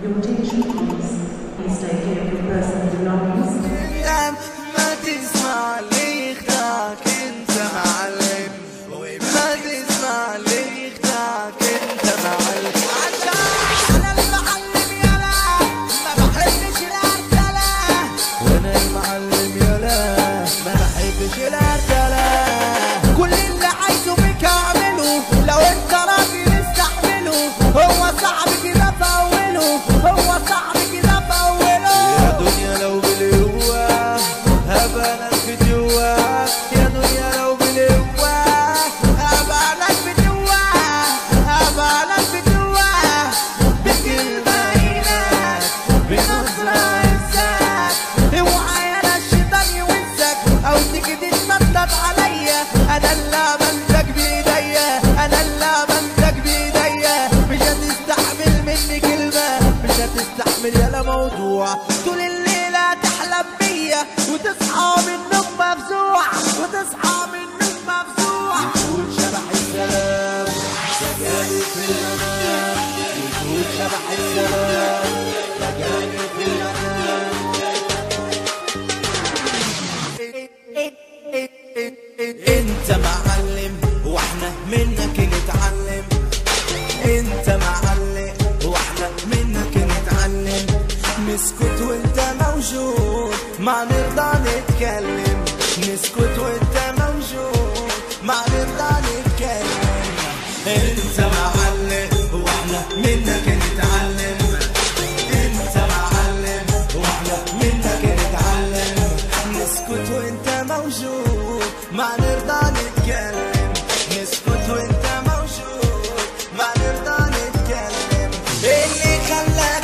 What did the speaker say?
Limitation comes. Please take care of your personal belongings. ما تسمع لي يخدعك انت معلم، ما تسمع لي يخدعك انت معلم، عشان انا المعلم يلا ما بحبش الهرتلة، وانا المعلم يلا ما بحبش الهرتلة، كل اللي عايزه بك اعمله لو انت راجل استحمله، هو صعب كده في اوله، هو صعب كده في اوله، يا دنيا لو بالقوة هبقى لك جوا، يا دنيا لو بالقوة هبقى لك جوا، هبقى لك جوا، بكلمة إيدك بنظرة عزك، اوعى يا الشيطان يوزك أو تيجي تتنطط عليا، أنا اللي عملتك بإيديا، أنا اللي عملتك بإيديا، مش هتستحمل مني كلمة، مش هتستحمل يالا موضوع، طول الليلة تحلم بيا وتصحى من النوم مفزوع، وتصحى من النوم مفزوع، يقول شبح السلام يا جاني في المنام، يقول شبح السلام يا جاني في المنام، انت معلم واحنا منك نتعلم، انت معلم واحنا منك نتعلم، نسكت وانت موجود ما نرضى نتكلم، نسكت وانت موجود ما نرضى نتكلم، انت معلم واحنا منك نتعلم، انت معلم واحنا منك نتعلم، نسكت وانت موجود ما نرضى نتكلم، نسكت وانت موجود ما نرضى نتكلم، اللي خلاك